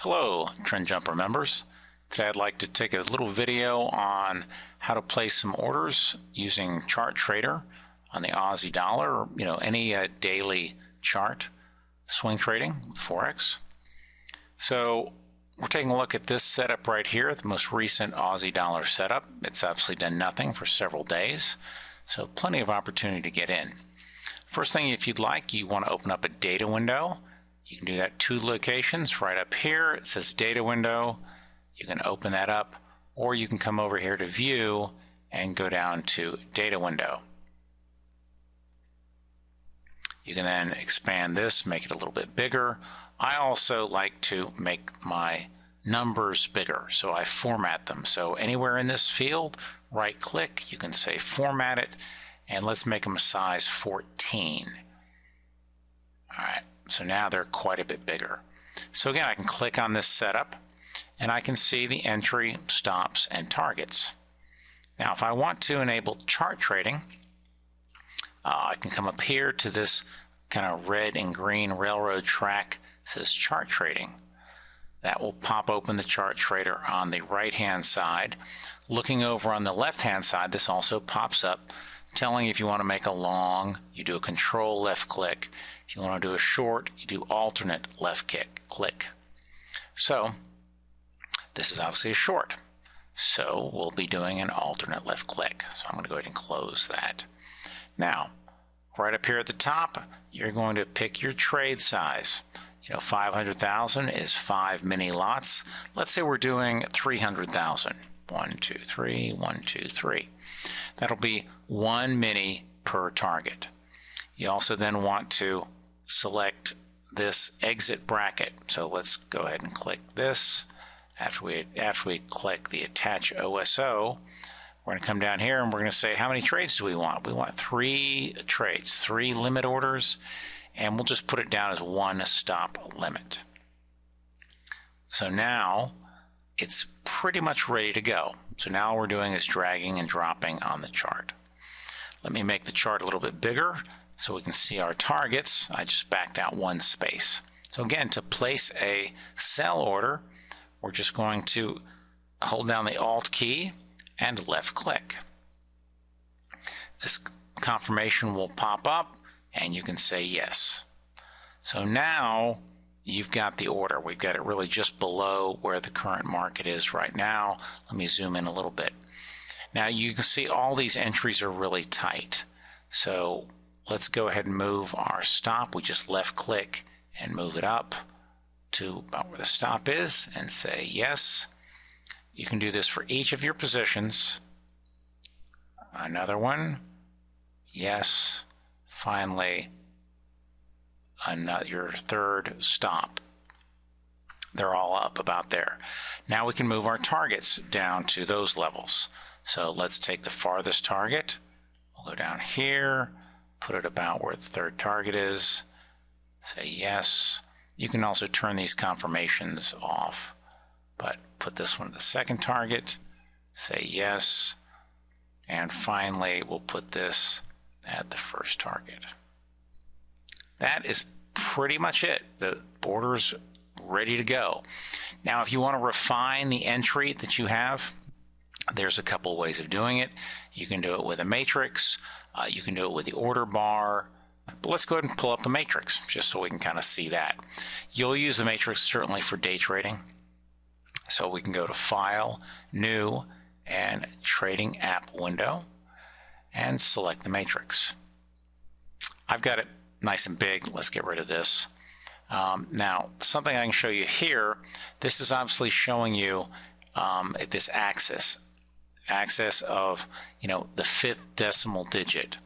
Hello, Trend Jumper members. Today I'd like to take a little video on how to place some orders using Chart Trader on the Aussie dollar, or any daily chart swing trading with Forex. So we're taking a look at this setup right here, the most recent Aussie dollar setup. It's obviously done nothing for several days, so plenty of opportunity to get in. First thing, if you'd like, you want to open up a data window. You can do that two locations. Right up here it says data window. You can open that up, or you can come over here to view and go down to data window. You can then expand this, make it a little bit bigger. I also like to make my numbers bigger, so I format them. So anywhere in this field, right click, you can say format it, and let's make them a size 14. All right. So now they're quite a bit bigger. So again, I can click on this setup and I can see the entry, stops, and targets. Now if I want to enable chart trading, I can come up here to this kind of red and green railroad track. It says chart trading. That will pop open the chart trader on the right hand side. Looking over on the left hand side, this also pops up telling you if you want to make a long, you do a control left click. If you want to do a short, you do alternate left click. So this is obviously a short. So we'll be doing an alternate left click. So I'm going to go ahead and close that. Now, right up here at the top, you're going to pick your trade size. 500,000 is 5 mini lots. Let's say we're doing 300,000. 1, 2, 3, 1, 2, 3. That'll be 1 mini per target. You also then want to select this exit bracket. So let's go ahead and click this. After we click the attach OSO, we're going to come down here and we're going to say how many trades do we want? We want 3 trades, 3 limit orders, and we'll just put it down as 1 stop limit. So now it's pretty much ready to go. So now all we're doing is dragging and dropping on the chart. Let me make the chart a little bit bigger so we can see our targets. I just backed out 1 space. So again, to place a sell order, we're just going to hold down the Alt key and left click. This confirmation will pop up and you can say yes. So now you've got the order. We've got it really just below where the current market is right now. Let me zoom in a little bit. Now you can see all these entries are really tight. So let's go ahead and move our stop. We just left click and move it up to about where the stop is and say yes. You can do this for each of your positions. Another one. Yes. Finally, your third stop. They're all up about there. Now we can move our targets down to those levels. So let's take the farthest target. We'll go down here, put it about where the third target is, say yes. You can also turn these confirmations off, but put this one at the second target, say yes, and finally we'll put this at the first target. That is pretty much it. The order's ready to go. Now if you want to refine the entry that you have, there's a couple ways of doing it. You can do it with a matrix. You can do it with the order bar. But let's go ahead and pull up the matrix just so we can kind of see that. You'll use the matrix certainly for day trading. So we can go to File, New, and Trading App Window and select the matrix. I've got it nice and big. Let's get rid of this. Now, something I can show you here, this is obviously showing you this axis of the 5th decimal digit.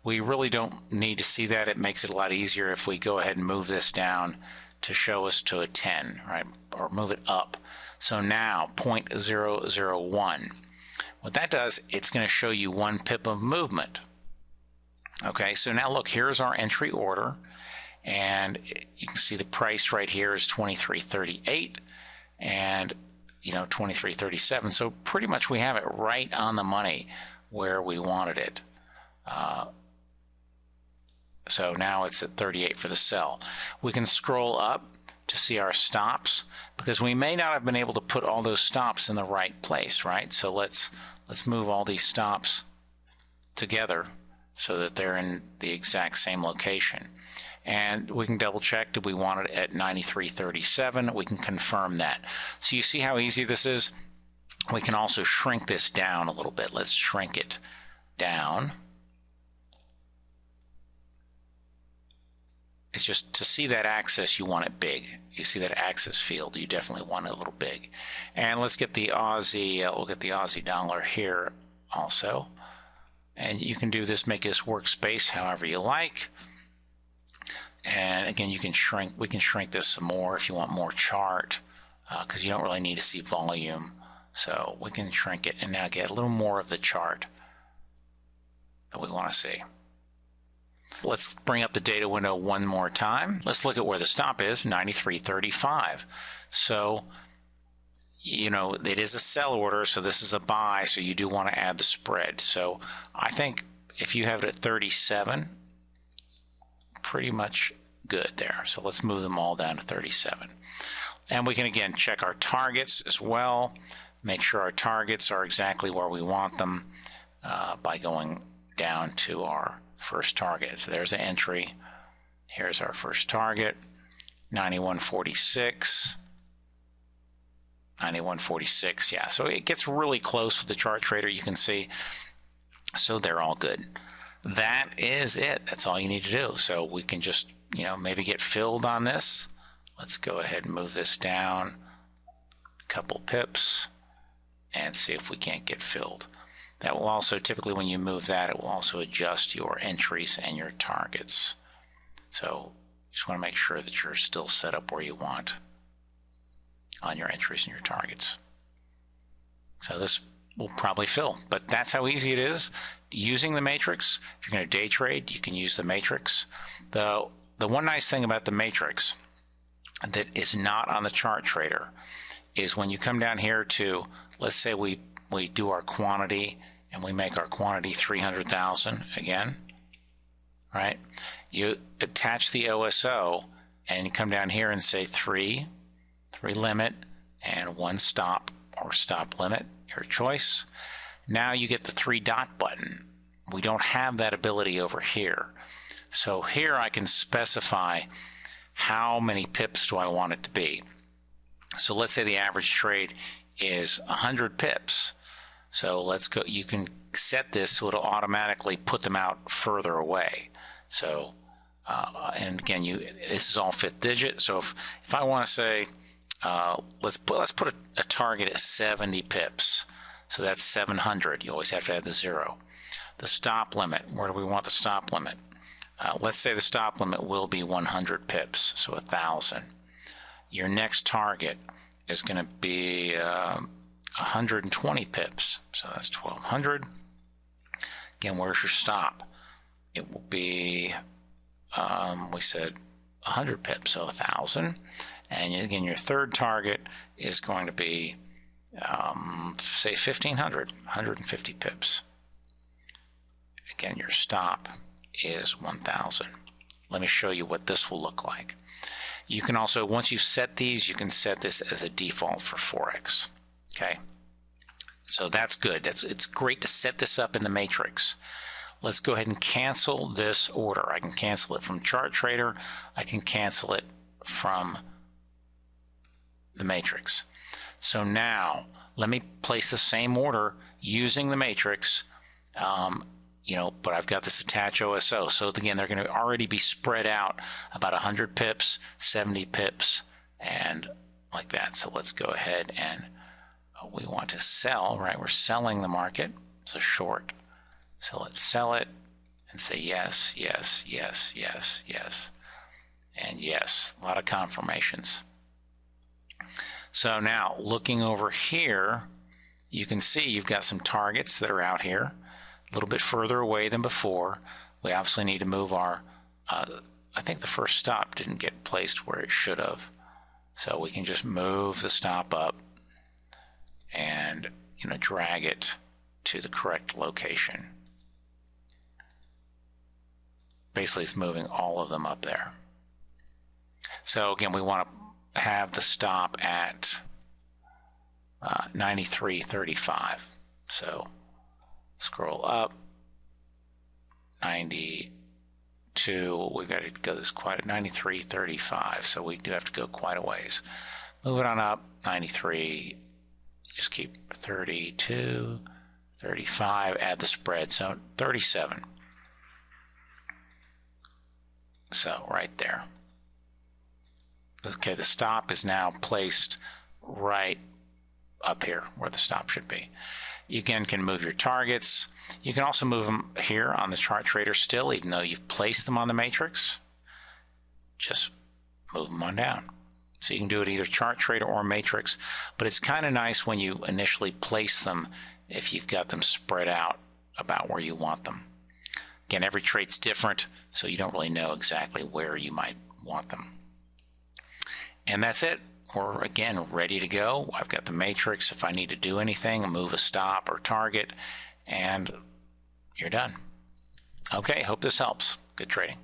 We really don't need to see that. It makes it a lot easier if we go ahead and move this down to show us to a 10, right? Or move it up. So now 0.001. What that does, it's going to show you 1 pip of movement. Okay, so now look, here's our entry order, and you can see the price right here is 23.38 and 23.37. So pretty much we have it right on the money where we wanted it. So now it's at 38 for the sell. We can scroll up to see our stops, because we may not have been able to put all those stops in the right place, right? So let's move all these stops together so that they're in the exact same location. And we can double check, did we want it at 93.37? We can confirm that. So you see how easy this is? We can also shrink this down a little bit. Let's shrink it down. It's just to see that axis, you want it big. You see that axis field, you definitely want it a little big. And let's get the Aussie, we'll get the Aussie dollar here also. And you can do this, make this workspace however you like. And again, we can shrink this some more if you want more chart, because you don't really need to see volume. So we can shrink it and now get a little more of the chart that we want to see. Let's bring up the data window one more time. Let's look at where the stop is, 93.35. So, you know, it is a sell order, so this is a buy, so you do want to add the spread. So I think if you have it at 37, pretty much good there. So let's move them all down to 37. And we can again check our targets as well. Make sure our targets are exactly where we want them by going down to our first target. So there's an entry. Here's our first target, 91.46. 91.46, yeah. So it gets really close with the chart trader, you can see. So they're all good. That is it. That's all you need to do. So we can just, you know, maybe get filled on this. Let's go ahead and move this down a couple pips and see if we can't get filled. That will also, typically when you move that, it will also adjust your entries and your targets. So you just want to make sure that you're still set up where you want on your entries and your targets. So this will probably fill, but that's how easy it is using the matrix. If you're going to day trade, you can use the matrix. The one nice thing about the matrix that is not on the chart trader is when you come down here to, let's say we do our quantity and we make our quantity 300,000 again, right? You attach the OSO and you come down here and say three limit and one stop or stop limit, your choice. Now you get the 3 dot button. We don't have that ability over here. So here I can specify how many pips do I want it to be. So let's say the average trade is 100 pips. So let's go, you can set this so it'll automatically put them out further away. So, and again, this is all 5th digit. So if I want to say, let's put a target at 70 pips. So that's 700. You always have to add the 0. The stop limit, where do we want the stop limit? Let's say the stop limit will be 100 pips, so 1,000. Your next target is going to be 120 pips, so that's 1,200. Again, where's your stop? It will be, we said 100 pips, so 1,000. And again, your third target is going to be, say 1,500, 150 pips. Again, your stop is 1,000. Let me show you what this will look like. You can also, once you've set these, you can set this as a default for Forex. Okay, so that's good. It's great to set this up in the matrix. Let's go ahead and cancel this order. I can cancel it from Chart Trader. I can cancel it from the matrix. So now let me place the same order using the matrix, but I've got this attach OSO. So again, they're going to already be spread out about 100 pips, 70 pips, and like that. So let's go ahead and we want to sell, right? We're selling the market. It's a short. So let's sell it and say yes, yes, yes, yes, yes, and yes. A lot of confirmations. So now looking over here, you can see you've got some targets that are out here a little bit further away than before. We obviously need to move our, I think the first stop didn't get placed where it should have. So we can just move the stop up and drag it to the correct location. Basically, it's moving all of them up there. So again, we want to have the stop at 93.35. So scroll up, 92. We've got to go this quite at 93.35. So we do have to go quite a ways. Move it on up, 93. Just keep 32, 35. Add the spread, so 37. So right there. Okay, the stop is now placed right up here where the stop should be. You again can move your targets. You can also move them here on the chart trader still, even though you've placed them on the matrix. Just move them on down. So you can do it either chart trader or matrix, but it's kind of nice when you initially place them if you've got them spread out about where you want them. Again, every trade's different, so you don't really know exactly where you might want them. And that's it. We're, again, ready to go. I've got the matrix. If I need to do anything, move a stop or target, and you're done. Okay, hope this helps. Good trading.